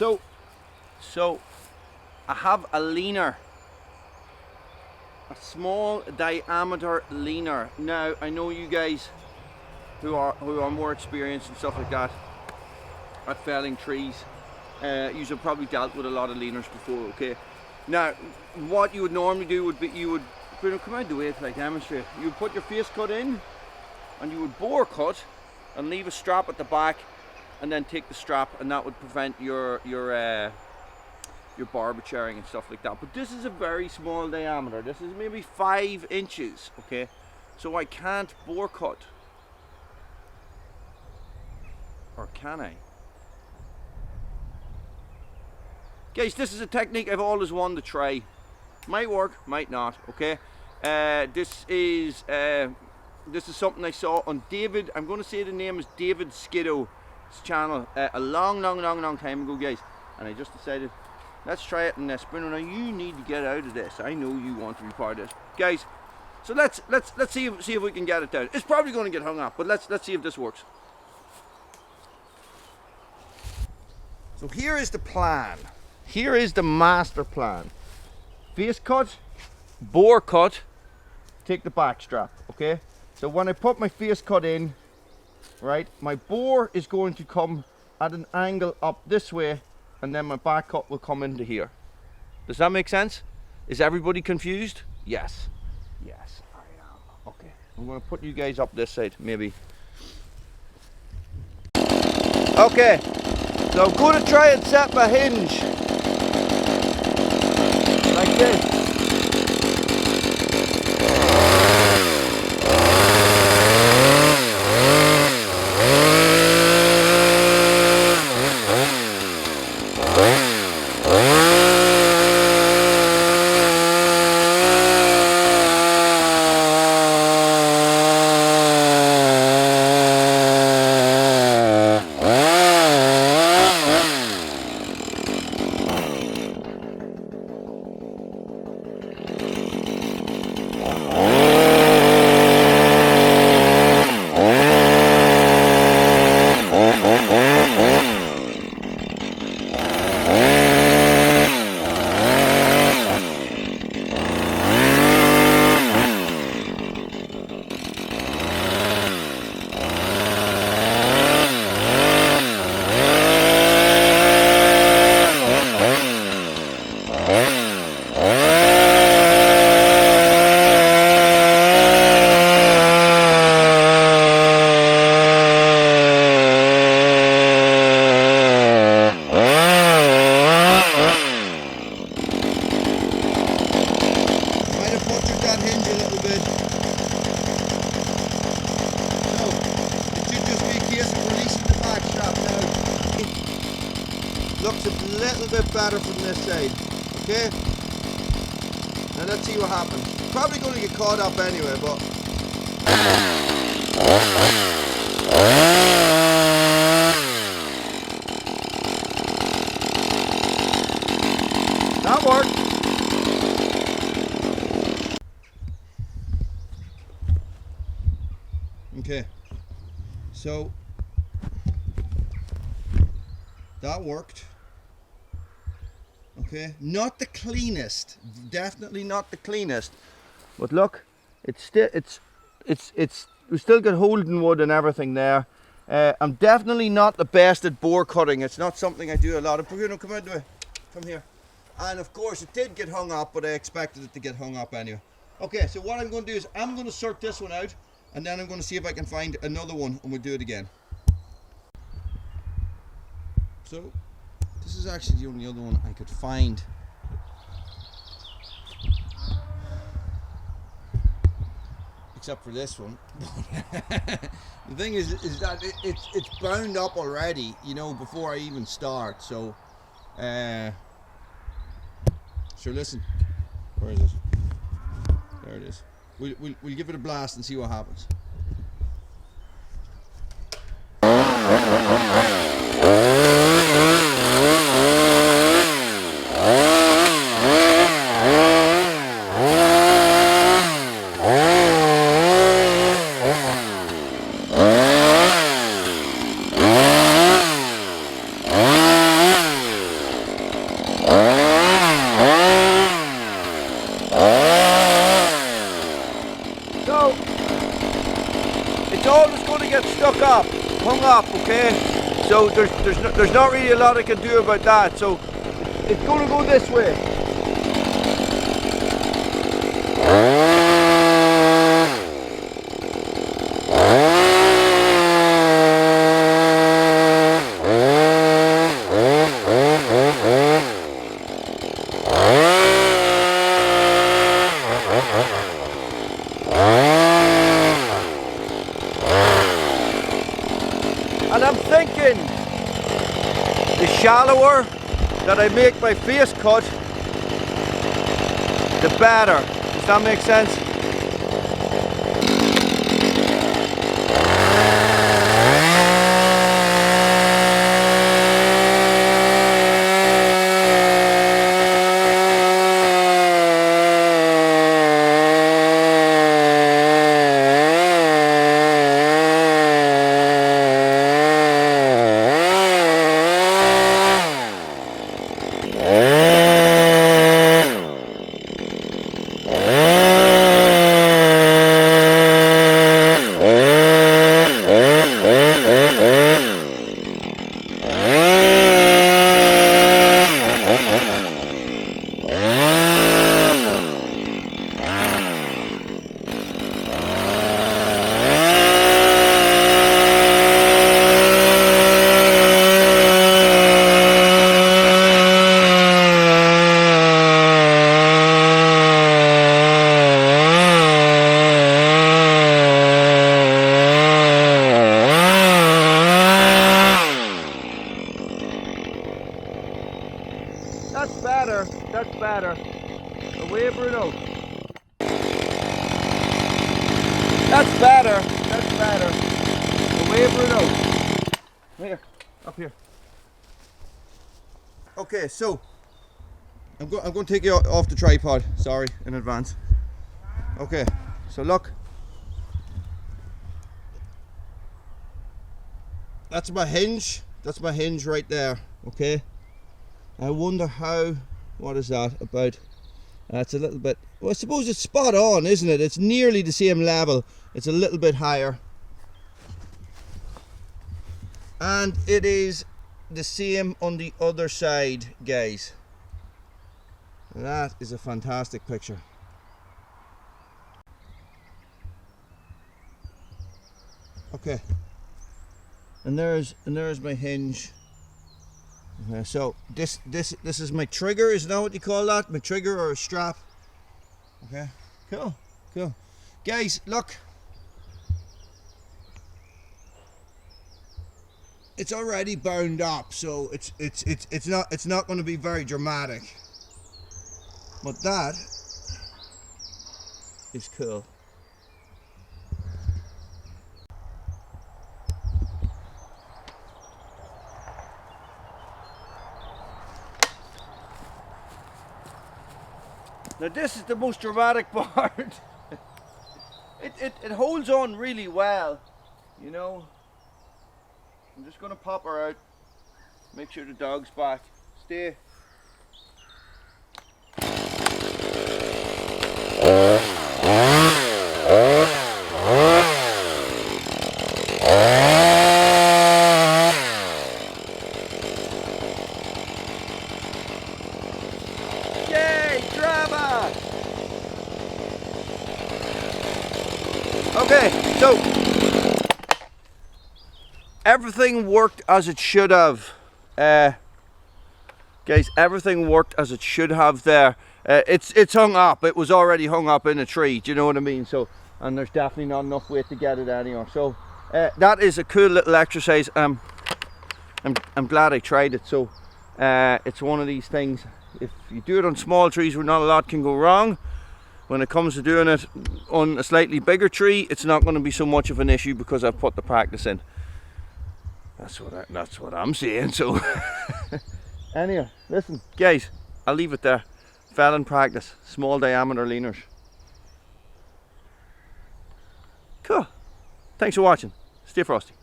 So I have a leaner, a small diameter leaner. Now I know you guys who are more experienced and stuff like that at felling trees, you have probably dealt with a lot of leaners before. Okay, now what you would normally do would be you would come out the way to like demonstrate. You would put your face cut in and you would bore cut and leave a strap at the back and then take the strap, and that would prevent your barber chairing and stuff like that. But this is a very small diameter. This is maybe 5 inches, okay? So I can't bore cut. Or can I? Guys, this is a technique I've always wanted to try. Might work, might not, okay? This is something I saw on David, I'm going to say the name is David Skiddo's channel a long time ago, guys. And I just decided, let's try it in this. Bruno, now you need to get out of this. I know you want to be part of this, guys. So let's see if we can get it down. It's probably going to get hung up, but let's see if this works. So here is the plan. Here is the master plan. Face cut, bore cut, take the back strap, okay? So when I put my face cut in, right, my bore is going to come at an angle up this way, and then my back cut will come into here. Does that make sense? Is everybody confused? Yes. Yes, I am. Okay, I'm going to put you guys up this side, maybe. Okay, so I'm going to try and set my hinge like this. Looks a little bit better from this side, okay? Now let's see what happens. Probably going to get caught up anyway, but... That worked. Okay, so that worked. Okay, not the cleanest, definitely not the cleanest, but look, we still got holding wood and everything there. I'm definitely not the best at bore cutting. It's not something I do a lot of. Bruno, come out the way. Come here. And of course it did get hung up, but I expected it to get hung up anyway. Okay, so what I'm going to do is I'm going to sort this one out, and then I'm going to see if I can find another one, and we'll do it again. So this is actually the only other one I could find. Except for this one. The thing is that it's bound up already, you know, before I even start. So, sure, listen. Where is it? There it is. We'll give it a blast and see what happens. hung up, okay? So there's not really a lot I can do about that. So it's gonna go this way. And I'm thinking the shallower that I make my face cut, the better. Does that make sense? That's better. Away, Bruno. That's better. That's better. Away, Bruno. Here, up here. Okay, so I'm going to take you off the tripod. Sorry in advance. Okay, so look. That's my hinge. That's my hinge right there. Okay. I wonder how. What is that about? It's a little bit. Well, I suppose it's spot on, isn't it? It's nearly the same level. It's a little bit higher. And it is the same on the other side, guys. That is a fantastic picture. Okay. And there's my hinge. So this is my trigger. Is that what you call that? My trigger or a strap? Okay. Cool. Cool. Guys, look. It's already bound up, so it's not going to be very dramatic. But that is cool. Now this is the most dramatic part. It holds on really well, you know. I'm just gonna pop her out. Make sure the dog's back. Stay. Okay, so everything worked as it should have. Guys, everything worked as it should have there. It's hung up. It was already hung up in a tree. Do you know what I mean? So, and there's definitely not enough weight to get it anywhere. So that is a cool little exercise. I'm glad I tried it. So it's one of these things. If you do it on small trees where not a lot can go wrong, when it comes to doing it on a slightly bigger tree, it's not going to be so much of an issue because I've put the practice in. That's what I'm saying. So anyway, listen, guys, I'll leave it there. Felon practice, small diameter leaners. Cool. Thanks for watching. Stay frosty.